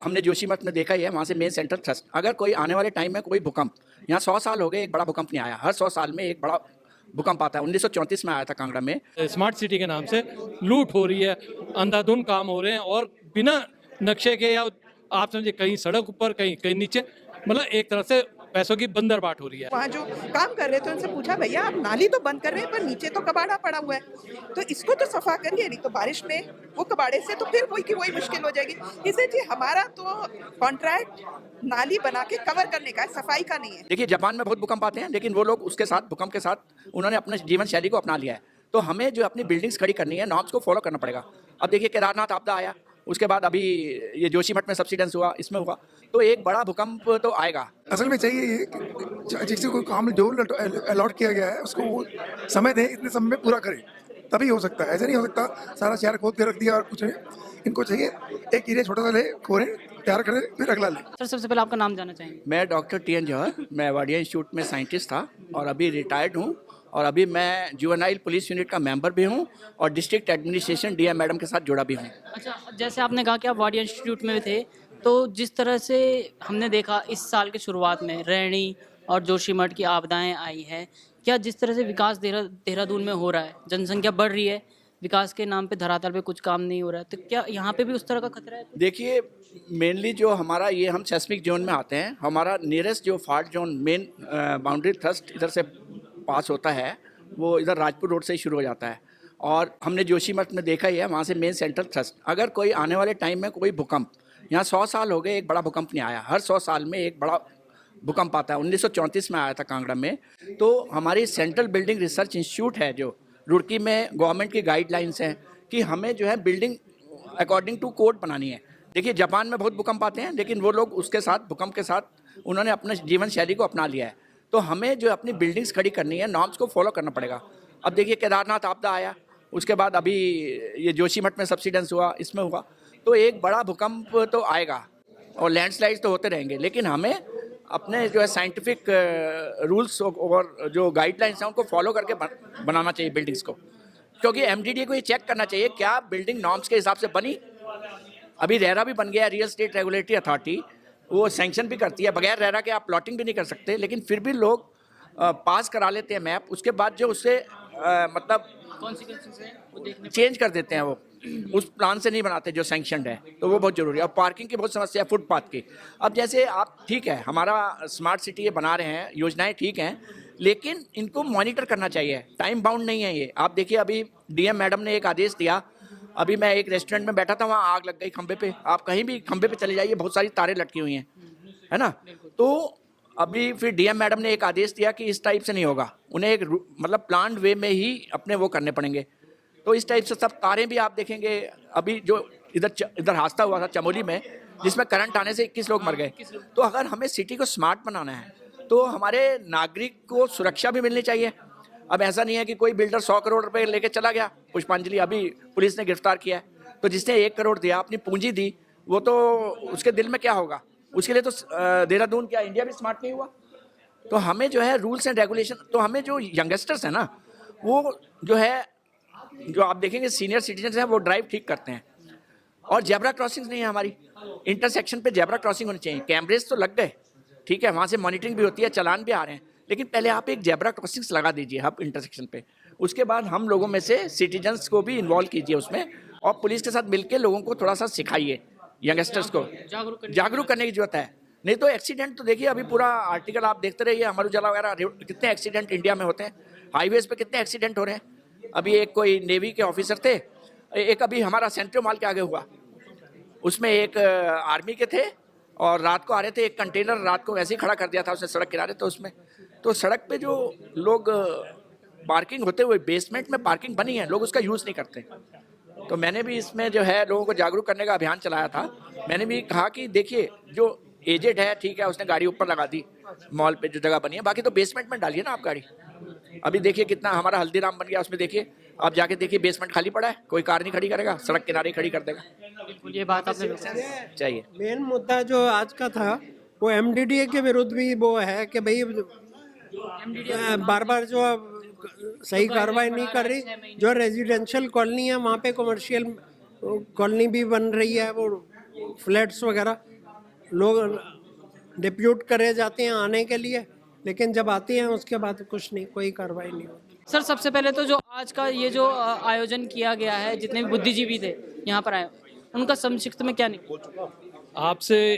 हमने जोशीमठ में देखा ही है, वहाँ से मेन सेंट्रल थ्रस्ट। अगर कोई आने वाले टाइम में कोई भूकंप, यहाँ 100 साल हो गए एक बड़ा भूकंप नहीं आया, हर 100 साल में एक बड़ा भूकंप आता है। 1934 में आया था कांगड़ा में। स्मार्ट सिटी के नाम से लूट हो रही है, अंधाधुंध काम हो रहे हैं और बिना नक्शे के, या आप समझे कहीं सड़क ऊपर कहीं कहीं नीचे, मतलब एक तरह से पैसों की बंदरबाट हो रही है। वहाँ जो काम कर रहे थे उनसे पूछा, भैया आप नाली तो बंद कर रहे हैं पर नीचे तो कबाड़ा पड़ा हुआ है, तो इसको तो सफा करिए, नहीं तो बारिश में वो कबाड़े से तो फिर वही की वही मुश्किल हो जाएगी। इसलिए जी हमारा तो कॉन्ट्रैक्ट नाली बना के कवर करने का है, सफाई का नहीं है। देखिए जापान में बहुत भूकंप आते हैं, लेकिन वो लोग उसके साथ भूकंप के साथ उन्होंने अपने जीवन शैली को अपना लिया है। तो हमें जो अपनी बिल्डिंग्स खड़ी करनी है, नॉर्म्स को फॉलो करना पड़ेगा। अब देखिए केदारनाथ आपदा आया, उसके बाद अभी ये जोशीमठ में सब्सिडेंस हुआ, इसमें हुआ, तो एक बड़ा भूकंप तो आएगा। असल में चाहिए ये कि जिसे कोई काम जो अलॉट किया गया है उसको वो समय दें, इतने समय में पूरा करें, तभी हो सकता है। ऐसे नहीं हो सकता सारा शहर खोद के रख दिया और कुछ नहीं। इनको चाहिए एक एरिया छोटा सा ले, खोरें, तैयार करें, फिर अगला लें। सर सबसे पहले आपका नाम जानना चाहेंगे। मैं डॉक्टर टी.एन. जौहर, मैं वाडिया इंस्टीट्यूट में साइंटिस्ट था और अभी रिटायर्ड हूँ, और अभी मैं जुवेनाइल पुलिस यूनिट का मेंबर भी हूँ और डिस्ट्रिक्ट एडमिनिस्ट्रेशन डीएम मैडम के साथ जुड़ा भी हूँ। अच्छा, जैसे आपने कहा कि आप वाडिया इंस्टीट्यूट में थे, तो जिस तरह से हमने देखा इस साल की शुरुआत में रैणी और जोशीमठ की आपदाएं आई हैं, क्या जिस तरह से विकास देहरादून में हो रहा है, जनसंख्या बढ़ रही है, विकास के नाम पे धरातल पे कुछ काम नहीं हो रहा है, तो क्या यहाँ पे भी उस तरह का खतरा है? देखिए मेनली जो हमारा ये हम सेस्मिक जोन में आते हैं, हमारा नियरेस्ट जो fault zone main boundary thrust इधर से पास होता है, वो इधर राजपुर रोड से ही शुरू हो जाता है। और हमने जोशीमठ में देखा ही है, वहाँ से मेन सेंट्रल थ्रस्ट। अगर कोई आने वाले टाइम में कोई भूकंप, यहाँ 100 साल हो गए एक बड़ा भूकंप नहीं आया, हर 100 साल में एक बड़ा भूकंप आता है। 1934 में आया था कांगड़ा में। तो हमारी सेंट्रल बिल्डिंग रिसर्च इंस्टीट्यूट है जो रुड़की में, गवर्नमेंट की गाइडलाइंस हैं कि हमें जो है बिल्डिंग अकॉर्डिंग टू कोड बनानी है। देखिए जापान में बहुत भूकंप आते हैं, लेकिन वो लोग उसके साथ भूकंप के साथ उन्होंने अपने जीवन शैली को अपना लिया है। तो हमें जो अपनी बिल्डिंग्स खड़ी करनी है, नॉर्म्स को फॉलो करना पड़ेगा। अब देखिए केदारनाथ आपदा आया, उसके बाद अभी ये जोशीमठ में सब्सिडेंस हुआ, इसमें हुआ, तो एक बड़ा भूकंप तो आएगा और लैंडस्लाइड्स तो होते रहेंगे। लेकिन हमें अपने जो है साइंटिफिक रूल्स और जो गाइडलाइंस हैं उनको फॉलो करके बनाना चाहिए बिल्डिंग्स को, क्योंकि एमडीडीए को ये चेक करना चाहिए क्या बिल्डिंग नॉर्म्स के हिसाब से बनी। अभी रेरा भी बन गया है, रियल एस्टेट रेगुलेटरी अथॉरिटी, वो सैंक्शन भी करती है। बगैर रेरा के आप प्लॉटिंग भी नहीं कर सकते, लेकिन फिर भी लोग पास करा लेते हैं मैप, उसके बाद जो उससे मतलब चेंज कर देते हैं, वो उस प्लान से नहीं बनाते जो सैंक्शनड है। तो वो बहुत जरूरी है। और पार्किंग की बहुत समस्या है, फुटपाथ की। अब जैसे आप ठीक है, हमारा स्मार्ट सिटी ये बना रहे हैं, योजनाएं ठीक हैं, लेकिन इनको मॉनिटर करना चाहिए, टाइम बाउंड नहीं है ये। आप देखिए अभी डीएम मैडम ने एक आदेश दिया, अभी मैं एक रेस्टोरेंट में बैठा था, वहाँ आग लग गई खंबे पे। आप कहीं भी खंबे पे चले जाइए, बहुत सारी तारें लटकी हुई हैं, है ना। तो अभी फिर डीएम मैडम ने एक आदेश दिया कि इस टाइप से नहीं होगा, उन्हें एक मतलब प्लान्ड वे में ही अपने वो करने पड़ेंगे। तो इस टाइप से सब तारें भी आप देखेंगे। अभी जो इधर हादसा हुआ था चमोली में, जिसमें करंट आने से 21 लोग मर गए। तो अगर हमें सिटी को स्मार्ट बनाना है, तो हमारे नागरिक को सुरक्षा भी मिलनी चाहिए। अब ऐसा नहीं है कि कोई बिल्डर 100 करोड़ रुपए लेके चला गया। पुष्पांजलि अभी पुलिस ने गिरफ्तार किया है, तो जिसने 1 करोड़ दिया, अपनी पूंजी दी, वो तो उसके दिल में क्या होगा, उसके लिए तो देहरादून क्या इंडिया भी स्मार्ट नहीं हुआ। तो हमें जो है रूल्स एंड रेगुलेशन, तो हमें जो यंगस्टर्स हैं ना, वो जो है, जो आप देखेंगे सीनियर सिटीजन हैं, वो ड्राइव ठीक करते हैं। और जेब्रा क्रॉसिंग नहीं है हमारी, इंटरसेक्शन पे जेब्रा क्रॉसिंग होनी चाहिए। कैमरेज तो लग गए, ठीक है, वहाँ से मॉनिटरिंग भी होती है, चालान भी आ रहे हैं, लेकिन पहले आप एक जेब्रा क्रॉसिंग्स लगा दीजिए हब इंटरसेक्शन पे। उसके बाद हम लोगों में से सिटीजन्स को भी इन्वॉल्व कीजिए उसमें, और पुलिस के साथ मिलकर लोगों को थोड़ा सा सिखाइए, यंगस्टर्स को जागरूक करने की जरूरत है। नहीं तो एक्सीडेंट तो देखिए, अभी पूरा आर्टिकल आप देखते रहिए, अमर उजाला वगैरह, कितने एक्सीडेंट इंडिया में होते हैं, हाईवेज पे कितने एक्सीडेंट हो रहे हैं। अभी एक कोई नेवी के ऑफिसर थे, एक अभी हमारा सेंट्रल मॉल के आगे हुआ, उसमें एक आर्मी के थे और रात को आ रहे थे, एक कंटेनर रात को वैसे ही खड़ा कर दिया था उसने सड़क किनारे। तो उसमें तो सड़क पे जो लोग पार्किंग होते हुए, बेसमेंट में पार्किंग बनी है, लोग उसका यूज़ नहीं करते। तो मैंने भी इसमें जो है लोगों को जागरूक करने का अभियान चलाया था। मैंने भी कहा कि देखिए जो एजेड है, ठीक है, उसने गाड़ी ऊपर लगा दी मॉल पे जो जगह बनी है, बाकी तो बेसमेंट में डालिए ना आप गाड़ी। अभी देखिए कितना हमारा हल्दीराम बन गया, उसमें देखिए आप जाके देखिए बेसमेंट खाली पड़ा है, कोई कार नहीं खड़ी करेगा, सड़क किनारे खड़ी कर देगा। बिल्कुल, ये बात आपने चाहिए। मेन मुद्दा जो आज का था वो एमडीडीए के विरुद्ध भी वो है कि भाई बार बार जो सही कार्रवाई नहीं कर रही। जो रेजिडेंशियल कॉलोनी है वहाँ पे कमर्शियल कॉलोनी भी बन रही है, वो फ्लैट्स वगैरह, लोग डिप्यूट करे जाते हैं आने के लिए, लेकिन जब आती हैं उसके बाद कुछ नहीं, कोई कार्रवाई नहीं होती। सर सबसे पहले तो जो आज का ये जो आयोजन किया गया है, जितने भी बुद्धिजीवी थे यहाँ पर आए, उनका संक्षिप्त में क्या निकला? आपसे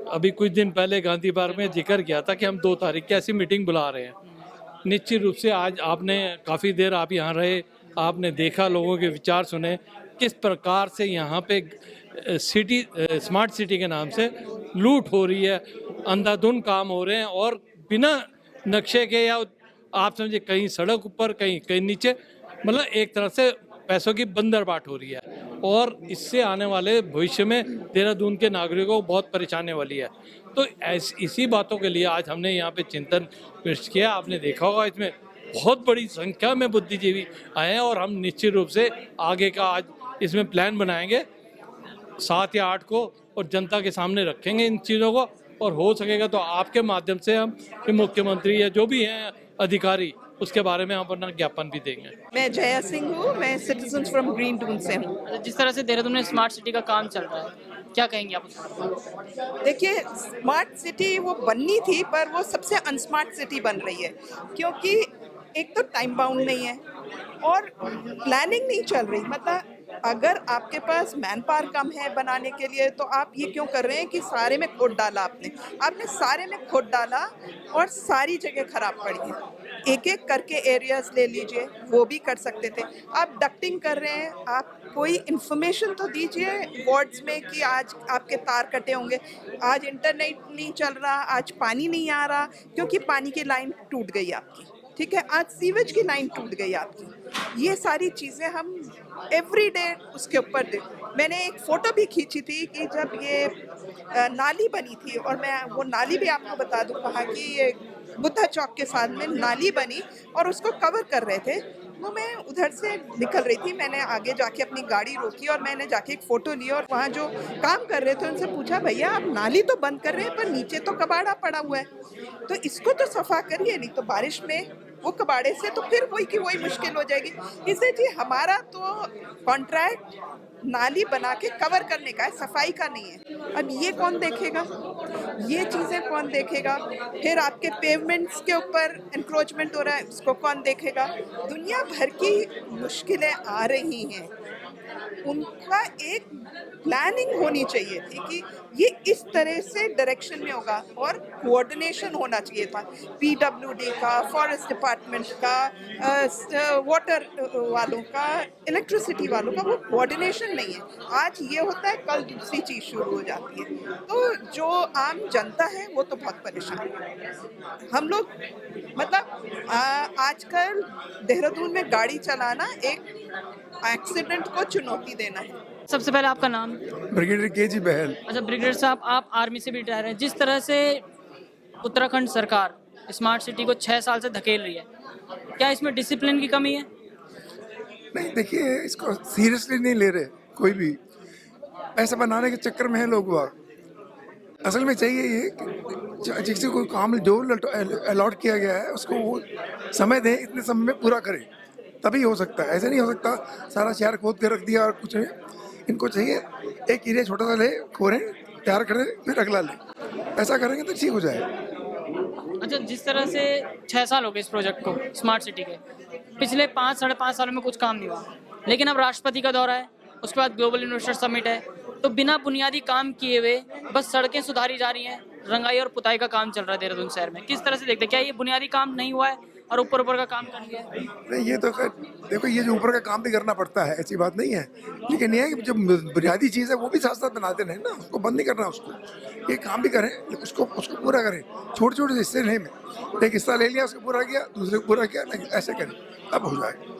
अभी कुछ दिन पहले गांधी पार्क में जिक्र किया था कि हम 2 तारीख की ऐसी मीटिंग बुला रहे हैं। निश्चित रूप से आज आपने काफ़ी देर आप यहाँ रहे, आपने देखा, लोगों के विचार सुने, किस प्रकार से यहाँ पे सिटी स्मार्ट सिटी के नाम से लूट हो रही है, अंधाधुंध काम हो रहे हैं और बिना नक्शे के, या आप समझे कहीं सड़क ऊपर कहीं नीचे, मतलब एक तरह से पैसों की बंदरबाट हो रही है और इससे आने वाले भविष्य में देहरादून के नागरिकों को बहुत परेशानी वाली है। तो इसी बातों के लिए आज हमने यहाँ पे चिंतन पेश किया। आपने देखा होगा इसमें बहुत बड़ी संख्या में बुद्धिजीवी आए हैं और हम निश्चित रूप से आगे का आज इसमें प्लान बनाएंगे 7 या 8 को और जनता के सामने रखेंगे इन चीज़ों को, और हो सकेगा तो आपके माध्यम से हम मुख्यमंत्री या जो भी हैं अधिकारी उसके बारे में हम अपना ज्ञापन भी देंगे। मैं जया सिंह हूँ, मैं सिटीजन्स फ्रॉम ग्रीन टून से हूँ। अच्छा, जिस तरह से देहरादून में स्मार्ट सिटी का काम चल रहा है, क्या कहेंगे आप उसमें? देखिए, स्मार्ट सिटी वो बननी थी पर वो सबसे अनस्मार्ट सिटी बन रही है, क्योंकि एक तो टाइम बाउंड नहीं है और प्लानिंग नहीं चल रही। मतलब अगर आपके पास मैन पावर कम है बनाने के लिए, तो आप ये क्यों कर रहे हैं कि सारे में खोद डाला आपने सारे में खोद डाला और सारी जगह खराब पड़ी है। एक एक करके एरियाज ले लीजिए, वो भी कर सकते थे। आप डक्टिंग कर रहे हैं, आप कोई इन्फॉर्मेशन तो दीजिए वार्ड्स में कि आज आपके तार कटे होंगे, आज इंटरनेट नहीं चल रहा, आज पानी नहीं आ रहा क्योंकि पानी की लाइन टूट गई आपकी, ठीक है, आज सीवेज की लाइन टूट गई आपकी। ये सारी चीज़ें हम एवरीडे उसके ऊपर दे। मैंने एक फ़ोटो भी खींची थी कि जब ये नाली बनी थी, और मैं वो नाली भी आपको बता दूँ कहाँ की, ये बुद्धा चौक के साथ में नाली बनी और उसको कवर कर रहे थे। तो मैं उधर से निकल रही थी, मैंने आगे जाके अपनी गाड़ी रोकी और मैंने जाके एक फ़ोटो ली और वहाँ जो काम कर रहे थे उनसे पूछा, भैया आप नाली तो बंद कर रहे हैं पर नीचे तो कबाड़ा पड़ा हुआ है, तो इसको तो सफा करिए, नहीं तो बारिश में वो कबाड़े से तो फिर वही की वही मुश्किल हो जाएगी। इसलिए जी हमारा तो कॉन्ट्रैक्ट नाली बना के कवर करने का है, सफाई का नहीं है। अब ये कौन देखेगा, ये चीज़ें कौन देखेगा? फिर आपके पेवमेंट्स के ऊपर इंक्रोचमेंट हो रहा है, उसको कौन देखेगा? दुनिया भर की मुश्किलें आ रही हैं, उनका एक प्लानिंग होनी चाहिए थी कि ये इस तरह से डायरेक्शन में होगा और कोऑर्डिनेशन होना चाहिए था पीडब्ल्यूडी का, फॉरेस्ट डिपार्टमेंट का, वाटर वालों का, इलेक्ट्रिसिटी वालों का। वो कोऑर्डिनेशन नहीं है। आज ये होता है, कल दूसरी चीज़ शुरू हो जाती है। तो जो आम जनता है वो तो बहुत परेशान है। हम लोग मतलब आजकल देहरादून में गाड़ी चलाना एक एक्सीडेंट को चुनौती देना है। सबसे पहले आपका नाम? ब्रिगेडियर के.जी. बहल। अच्छा ब्रिगेडियर साहब, आप आर्मी से भी रिटायर हैं। जिस तरह से उत्तराखंड सरकार स्मार्ट सिटी को 6 साल से धकेल रही है, क्या इसमें डिसिप्लिन की कमी है? नहीं, देखिए, इसको सीरियसली नहीं ले रहे कोई भी, पैसा बनाने के चक्कर में है लोग। वह असल में चाहिए ये कि जिससे कोई काम जो अलॉट किया गया है उसको वो समय दें, इतने समय में पूरा करें, तभी हो सकता है। ऐसे नहीं हो सकता सारा शहर खोद के रख दिया और कुछ नहीं। इनको चाहिए एक एरिया छोटा सा ले, खोरें, तैयार करें, फिर अगला लें। ऐसा करेंगे तो ठीक हो जाएगा। अच्छा, जिस तरह से 6 साल हो गए इस प्रोजेक्ट को स्मार्ट सिटी के, पिछले 5 साढ़े 5 सालों में कुछ काम नहीं हुआ, लेकिन अब राष्ट्रपति का दौरा है, उसके बाद ग्लोबल इन्वेस्टर समिट है, तो बिना बुनियादी काम किए हुए बस सड़कें सुधारी जा रही हैं, रंगाई और पुताई का काम चल रहा है देहरादून शहर में। किस तरह से देखते हैं, क्या ये बुनियादी काम नहीं हुआ है और ऊपर का काम कर लिया है? नहीं, ये तो देखो, ये जो ऊपर का काम भी करना पड़ता है, ऐसी बात नहीं है, लेकिन ये है कि जो बुनियादी चीज़ है वो भी साथ साथ बनाते रहें ना, उसको बंद नहीं करना। उसको ये काम भी करें, उसको पूरा करें, छोटे छोटे हिस्से नहीं में। एक हिस्सा ले लिया, उसको पूरा किया, दूसरे को पूरा किया, ऐसे करें, तब हो जाएगा।